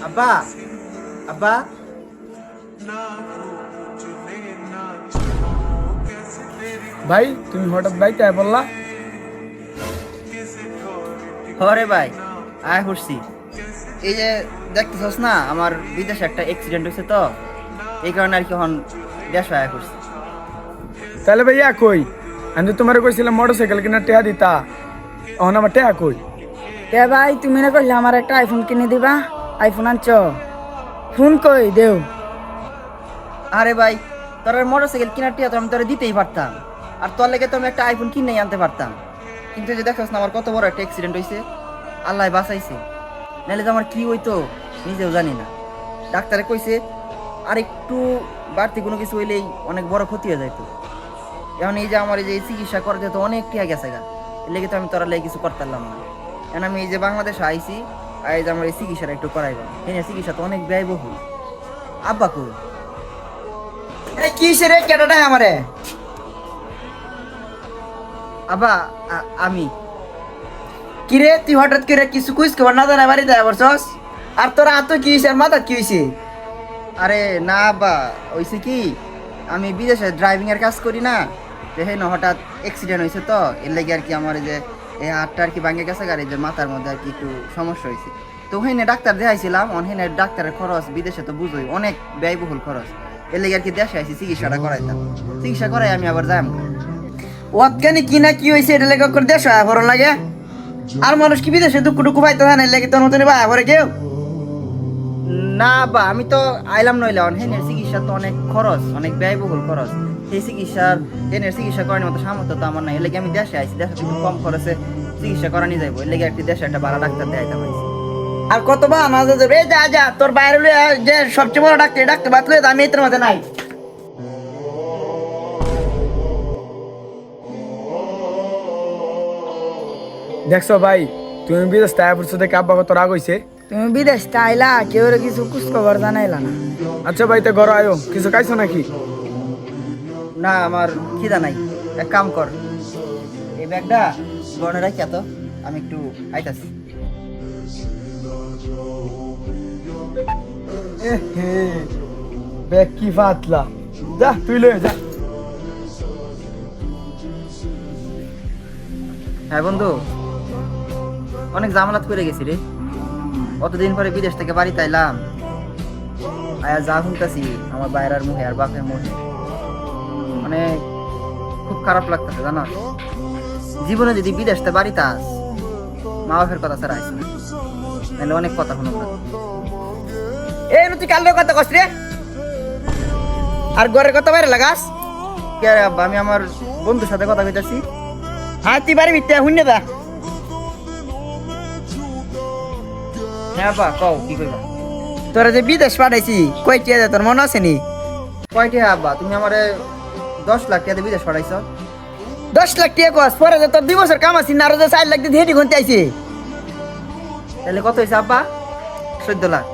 আব্বা আব্বা ভাই তুমি হঠাৎ ভাই তাই বললা? হরে ভাই আয় করছি। এই যে দেখতেছস না আমার বিদেশে একটা অ্যাক্সিডেন্ট হয়েছে, তো এই কারণে আর কি এখন দেশ আয় করছি। তাহলে ভাইয়া কই? আমি তো তোমার কইছিলাম মোটরসাইকেল কিনা টেয়া দিতা, এখন আমার টেয়া কই? তে ভাই তুমি না কইলে আমার একটা আইফোন কিনে দিবা? আইফোন আনছ? ফোন কই দেও? আরে ভাই তোর মোটরসাইকেল কিনার টিয়া তো আমি তোরা দিতেই পারতাম, আর তোর লেগে তো আমি একটা আইফোন কিনেই আনতে পারতাম। কিন্তু এই যে দেখছস না আমার কত বড় একটা অ্যাক্সিডেন্ট হয়েছে, আল্লাহ বাঁচাইছে, নাহলে যে আমার কি হইতো নিজেও জানি না। ডাক্তারে কইছে আর একটু বাড়তি কোনো কিছু হইলেই অনেক বড় ক্ষতি হয়ে যাইতো। এখন এই যে আমার এই যে চিকিৎসা করতে তো অনেক টিয়া গেছে গা, এর লেগে তো আমি তোরা লেগে কিছু করতে পারলাম না। এখন আমি এই যে বাংলাদেশে আইছি, আর এই যে আমার এই চিকিৎসাটা একটু করাইবা, হ্যাঁ চিকিৎসা তো অনেক ব্যয়বহুল। আব্বা কই? এই কিসের রে কেটাটা আমারে? আব্বা আমি কি রে তুই হঠাৎ করে কিছু কুইস খবর না জানা বাড়ি দেয় বলছস? আর তোর হাত কি হইছে আর মাথা কি হইছে? আরে না আব্বা, হইছে কি আমি বিদেশে ড্রাইভিং এর কাজ করি না, দেখে না হঠাৎ অ্যাক্সিডেন্ট হয়েছে, তো এর লেগে আর কি আমার এই যে এই হাতটা আর কি ভাঙে গেছে, গাড়ি যে মাথার মধ্যে আর কি একটু সমস্যা হয়েছে। তো ওখানে ডাক্তার দেখাইছিলাম, ওখানে ডাক্তারের খরচ বিদেশে তো বুঝোই অনেক ব্যয়বহুল খরচ, এর লেগে আর কি দেশে আইছি চিকিৎসাটা করাইতাম। চিকিৎসা করাই আমি আবার যাই। ওতখানি কি না কি হইছে এটা লেগে করে দেশ আয় ভরন লাগে? আর মানুষ কি বিদেশে দুঃখ টুকু পাইতে হয় না, লেগে তোর মতন ভাই ভরে কেউ? না বা আমি তো আইলাম নইলে হেনের চিকিৎসা তো অনেক খরচ, অনেক ব্যয়বহুল খরচ। সেই চিকিৎসার হেনের চিকিৎসা করানোর মতো সামর্থ্য তো আমার নাই, এর লেগে আমি দেশে আইছি, দেশে একটু কম খরচে চিকিৎসা করানি যাইবো, এর লেগে একটি দেশে একটা ভালো ডাক্তার দেখাইতে পারছি। আর কত বা আমাদের যাবে? যা যা তোর বাইরে যে সবচেয়ে বড় ডাক্তার ডাক্তার বাদ লয়ে আমি এটার মধ্যে নাই। দেখছো ভাই, তুমি বিদেশ তাই পড়ছো দেখে আব্বা কত রাগ হইছে। তুমি বিদেশ আইলা কেউ কিছু কুছ খবর জানাইলা না। আচ্ছা ভাই, তো ঘর আয়ো, কিছু খাইছো নাকি? না আমার খিদা নাই, এক কাম কর এই ব্যাগটা গনে রাখি, তো আমি একটু আইতাছি। ব্যাগ কি ফাতলা, যা তুই লয়ে যা। হ্যাঁ বন্ধু, অনেক জামালাত করে গেছি রে, অতদিন পরে বিদেশ থেকে বাড়িতে আইলাম, আয়া যা শুনতাছি আমার বাইরের মুখে আর বাপের মুখে, মানে খুব খারাপ লাগতেছে জানো। জীবনে যদি বিদেশ থেকে বাড়িতে আস, মা বাপের কথা ছাড়া আইস না, নাহলে অনেক কথা শুনুন না। এই তুই কাল কথা কস রে, আর ঘরের কথা বাইরে লাগাস? কে রে আব্বা, আমি আমার বন্ধুর সাথে কথা কইতাছি। হ্যাঁ তুই বাড়ি ভিতরে শুনে দা। হ্যাঁ আব্বা কও কি কইবা? তোরা যে বিদেশ পাঠাইছি কই টিয়া দে তোর মনে আছে নি? কয়টি আব্বা, তুমি আমারে 10 লাখ টাকা দিয়ে বিদেশ পাঠাইছ। 10 লাখ টিয়া কস, পরে যে তোর 2 বছর কাম আছি না, আরো যে 4 লাখ দিয়ে হেঁটে গুনতে আইছি। তাহলে কত হয়েছে আব্বা? 14 লাখ।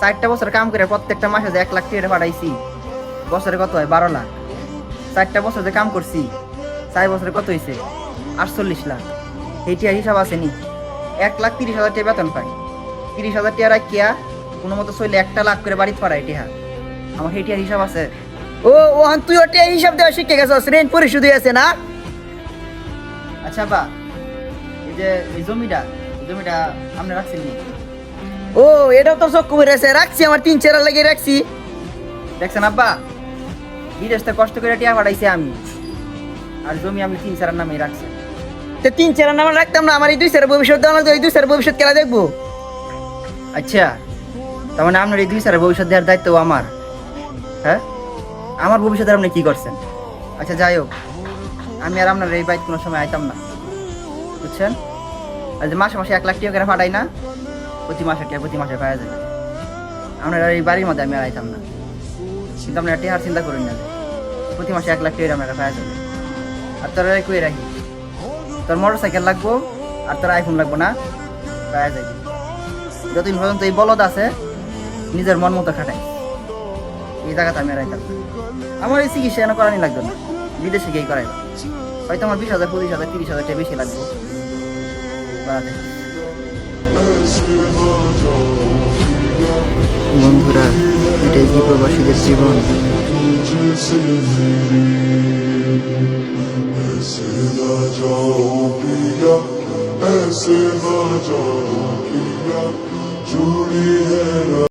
4টা বছর কাম করে প্রত্যেকটা মাসে যে 1 লাখ টাকা পাঠাইছি, বছরে কত হয়? 12 লাখ। 4টা বছর যে কাম করছি, 4 বছরে কত হয়েছে? 48 লাখ। এইটা হিসাব আছে নি? 1,30,000 টাকা বেতন পাই, 30,000 টাকা রাখিয়া কোনো মতো চলে 1 লাখ করে বাড়িতে পাঠাই টিহা, আমার সেইটার হিসাব আছে। ও ওহান তুই ওটা হিসাব দেওয়া শিখে গেছস, ঋণ পরিশোধ আছে না? আচ্ছা আব্বা, এই যে এই জমিটা আপনি রাখছেন নি? ও এটাও তো চক্কু বেড়েছে, রাখছি আমার 3-4 লাগিয়ে রাখছি। দেখছেন আব্বা, বিদেশ থেকে কষ্ট করে টিয়া পাঠাইছি আমি, আর জমি আপনি 3-4 নামে রাখছেন। তো 3-4 নাম রাখতাম না? আমার এই 2 সালের ভবিষ্যৎ দেওয়া লাগতো, এই 2 সালের ভবিষ্যৎ খেলা দেখবো। আচ্ছা তার মানে আপনার এই 2 সালের ভবিষ্যৎ দেওয়ার দায়িত্ব আমার? হ্যাঁ, আমার ভবিষ্যতে আপনি কি করছেন? আচ্ছা যাই হোক, আমি আর আপনার এই বাইক কোনো সময় আইতাম না, বুঝছেন? আর যে মাসে মাসে 1 লাখ টাকা করে পাঠাই না, প্রতি মাসে পাওয়া যায়, আপনার আর এই বাড়ির মধ্যে আমি আর আইতাম না। কিন্তু আপনারা টেহার চিন্তা করুন না, প্রতি মাসে 1 লাখ টাকা আপনারা পাওয়া যাবে। আর তোর কই রাখি, তোর মোটরসাইকেল লাগবো আর তোর আইফোন লাগবো না, পাওয়া যাবে। যতদিন পর্যন্ত এই বলদ আছে নিজের মন মতো খাটাই, এই জায়গাতে আমি আর আইতাম না। আমার এই চিকিৎসা এনে করানি লাগবে না, বিদেশে গিয়ে করাইব, হয়তো আমার 20,000, 25,000, 30,000 টাকা বেশি লাগবে। বন্ধুরা, এটাই কি প্রবাসীদের জীবন? ऐसे ना जाओ पिया, ऐसे ना जाओ पिया, चूड़ी है